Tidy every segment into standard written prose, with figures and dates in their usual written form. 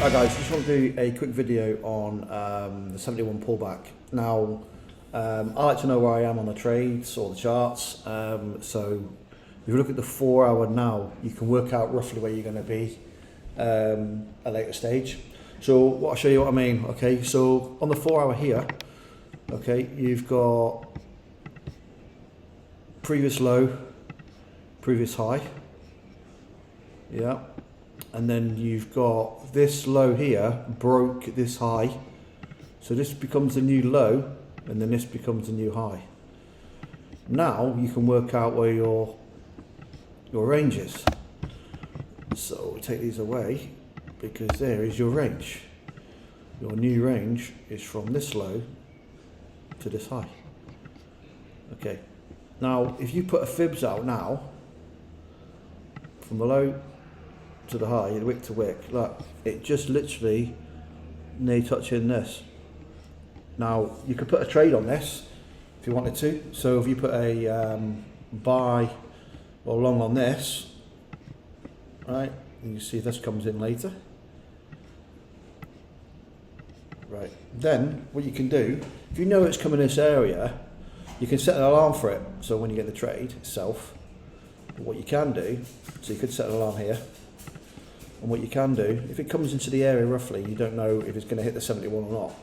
Hi guys, just want to do a quick video on the 71 pullback. Now, I like to know where I am on the trades or the charts. So if you look at the 4 hour now, you can work out roughly where you're going to be at a later stage. So I'll show you what I mean. Okay, so on the 4 hour here, okay, you've got previous low, previous high, yeah. And then you've got this low here broke this high, so this becomes a new low, and then this becomes a new high. Now you can work out where your range is. So we take these away because there is your range. Your new range is from this low to this high. Okay. Now if you put a FIBS out now from the low to the high, the wick to wick, look, it just literally near touching this. Now you could put a trade on this if you wanted to. So if you put a buy or long on this, right, you see this comes in later, right, then what you can do, if you know it's coming in this area, you can set an alarm for it, so when you get the trade itself. But what you can do, so you could set an alarm here. And what you can do, if it comes into the area roughly, you don't know if it's going to hit the 71 or not.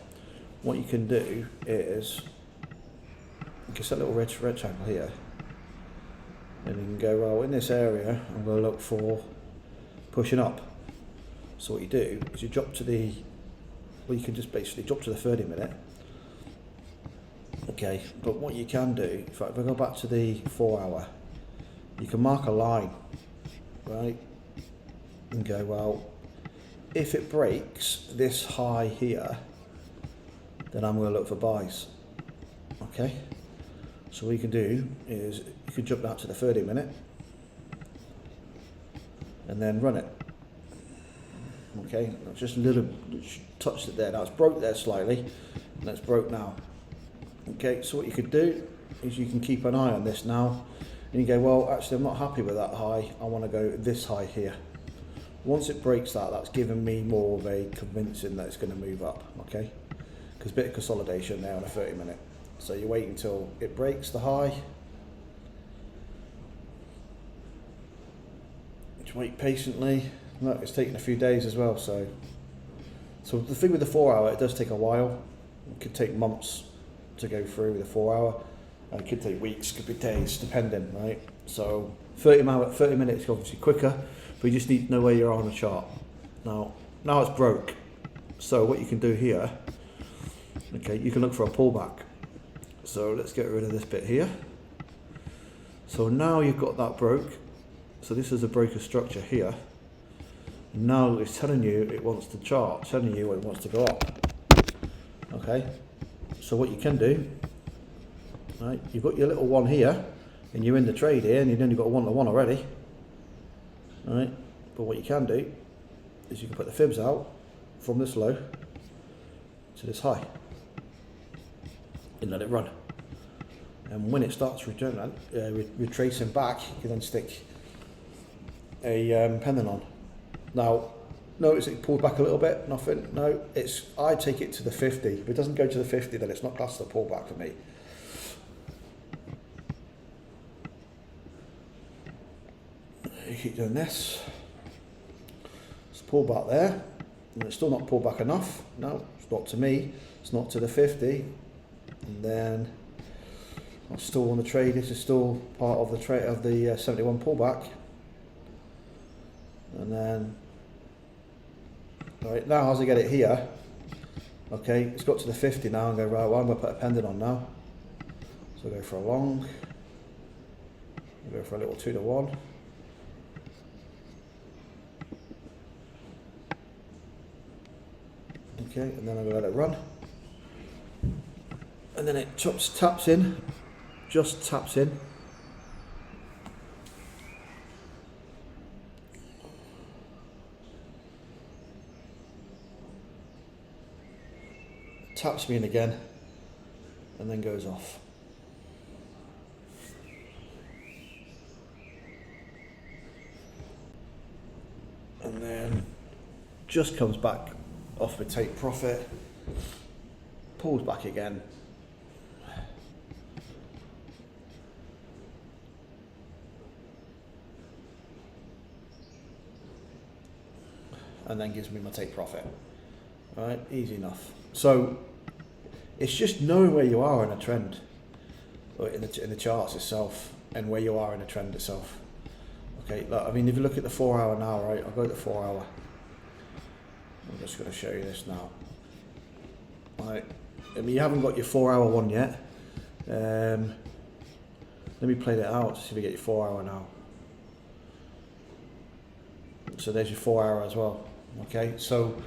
What you can do is, you can set a little rectangle here, and you can go, well, in this area, I'm going to look for pushing up. So what you do is you drop to the, well, you can just basically drop to the 30 minute. Okay, but what you can do, if I go back to the 4 hour, you can mark a line, right? And go, well, if it breaks this high here, then I'm going to look for buys. Okay, so what you can do is you can jump that to the 30 minute and then run it. Okay, just a little touched it there. Now it's broke there slightly, and it's broke now. Okay, so what you could do is you can keep an eye on this now, and you go, well, actually I'm not happy with that high, I want to go this high here. Once it breaks that, that's given me more of a convincing that it's going to move up, okay? Because a bit of consolidation there on a 30 minute. So you wait until it breaks the high. Just wait patiently. Look, it's taking a few days as well, so the thing with the 4 hour, it does take a while. It could take months to go through with the 4 hour. It could take weeks, could be days, depending, right? So 30 minutes is obviously quicker, but you just need to know where you are on the chart. Now it's broke. So what you can do here, okay, you can look for a pullback. So let's get rid of this bit here. So now you've got that broke. So this is a broker structure here. Now it's telling you it wants to chart, telling you it wants to go up. Okay, so what you can do, right, you've got your little one here, and you're in the trade here, and you've only got a 1-to-1 already. Right, but what you can do is you can put the FIBS out from this low to this high and let it run. And when it starts retracing back, you can then stick a pendant on. Now, notice it pulled back a little bit, nothing. No, I take it to the 50. If it doesn't go to the 50, then it's not classed as a pullback for me. You keep doing this. It's pulled back there, and it's still not pulled back enough. No, it's not to me. It's not to the 50. And then I'm still on the trade. This is still part of the trade of the 71 pullback. And then, all right, now as I get it here, okay, it's got to the 50 now. And go, right, well, I'm going to put a pendant on now. So I go for a long. I go for a little 2-to-1. Okay, and then I'm going to let it run. And then it taps in, just taps in. Taps me in again, and then goes off. And then just comes back off with take profit, pulls back again, and then gives me my take profit. Right, easy enough. So it's just knowing where you are in a trend, or in the charts itself, and where you are in a trend itself. Okay, look, I mean, if you look at the 4 hour now, right, I'll go to the 4 hour. I'm just going to show you this now. Right, I mean, you haven't got your 4 hour one yet. Let me play that out to see if you get your 4 hour now. So there's your 4 hour as well. Okay, so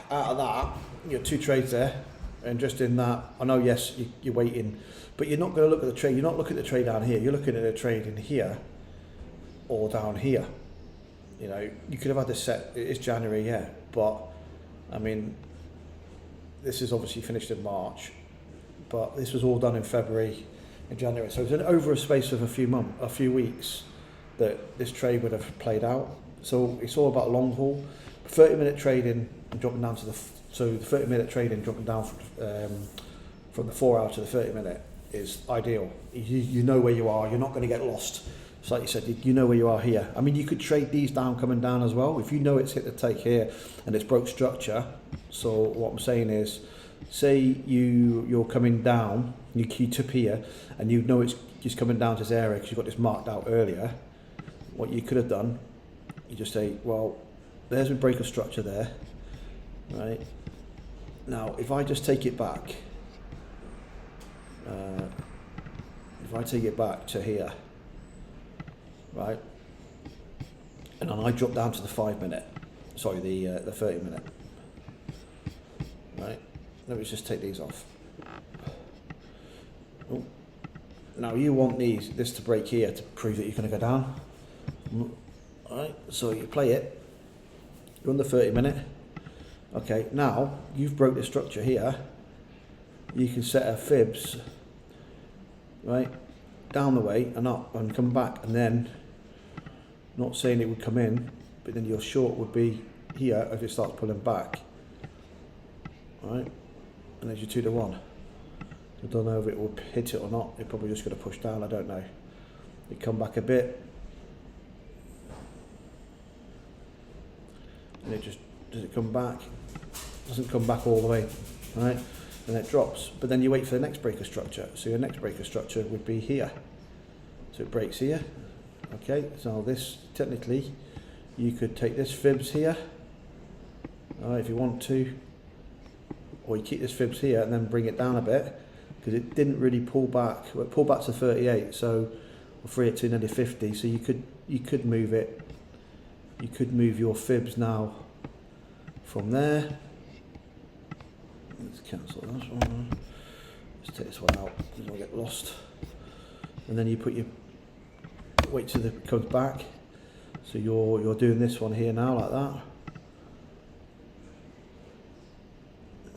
out of that, you got 2 trades there, and just in that, I know, yes, you're waiting, but you're not going to look at the trade. You're not looking at the trade down here. You're looking at the trade in here or down here. You know, you could have had this set. It's January, yeah, but I mean, this is obviously finished in March, but this was all done in February and January. So it's over a space of a few weeks that this trade would have played out. So it's all about long haul. 30-minute trading and dropping down to the 30-minute trading dropping down from the 4 hour to the 30-minute is ideal. You know where you are. You're not going to get lost. So like you said, you know where you are here. I mean, you could trade these down coming down as well. If you know it's hit the take here and it's broke structure. So what I'm saying is, say you're coming down, you queued up here, and you know it's just coming down to this area because you got this marked out earlier. What you could have done, you just say, well, there's a break of structure there, right? Now, if I just take it back, if I take it back to here, right, and then I drop down to the 5-minute, sorry, the 30-minute, right? Let me just take these off. Oh. Now you want this to break here to prove that you're going to go down. All right, so you play it. You're on the 30-minute. Okay, now you've broke the structure here. You can set a FIBS, right, down the way and up and come back, and then, not saying it would come in, but then your short would be here if it starts pulling back. All right, and there's your 2 to 1. I don't know if it will hit it or not. It's probably just going to push down. I don't know. It come back a bit, and it just, does it come back? Doesn't come back all the way, right? And it drops. But then you wait for the next breaker structure. So your next breaker structure would be here. So it breaks here. Okay, so this, technically, you could take this FIBS here, if you want to, or you keep this FIBS here and then bring it down a bit, because it didn't really pull back. Well, it pulled back to 38, so we'll free it to nearly 50. So you could move it. You could move your FIBS now from there. Let's cancel this one. Let's take this one out because I'll get lost. And then you put your, wait till it comes back. So you're doing this one here now like that.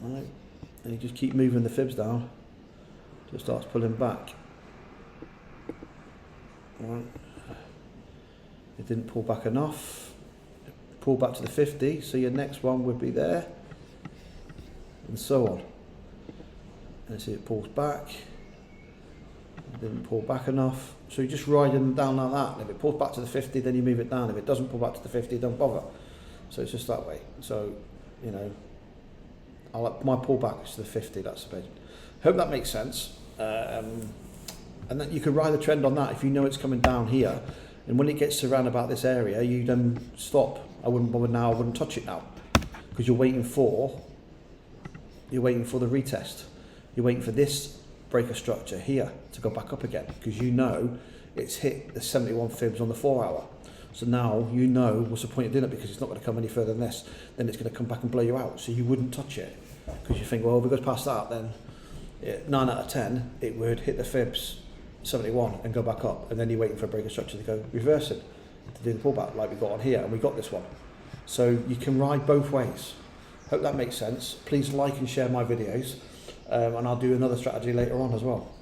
Right. And you just keep moving the FIBS down till it starts pulling back. Right. It didn't pull back enough. Pull back to the 50, so your next one would be there, and so on. And see it pulls back. It didn't pull back enough, so you just ride them down like that. And if it pulls back to the 50, then you move it down. If it doesn't pull back to the 50, don't bother. So it's just that way. So, you know, I like my pullback is to the 50. That's the base. Hope that makes sense. And then you can ride the trend on that if you know it's coming down here. And when it gets to around about this area, you then stop. I wouldn't bother now. I wouldn't touch it now, because you're waiting for the retest. You're waiting for this breaker structure here to go back up again, because you know it's hit the 71 FIBS on the 4 hour. So now you know what's the point of doing it, because it's not going to come any further than this. Then it's going to come back and blow you out. So you wouldn't touch it, because you think, well, if it goes past that, then 9 out of 10 it would hit the FIBS 71 and go back up, and then you're waiting for a breaker structure to go reverse it to do the pullback like we got on here, and we got this one. So you can ride both ways. Hope that makes sense. Please like and share my videos, and I'll do another strategy later on as well.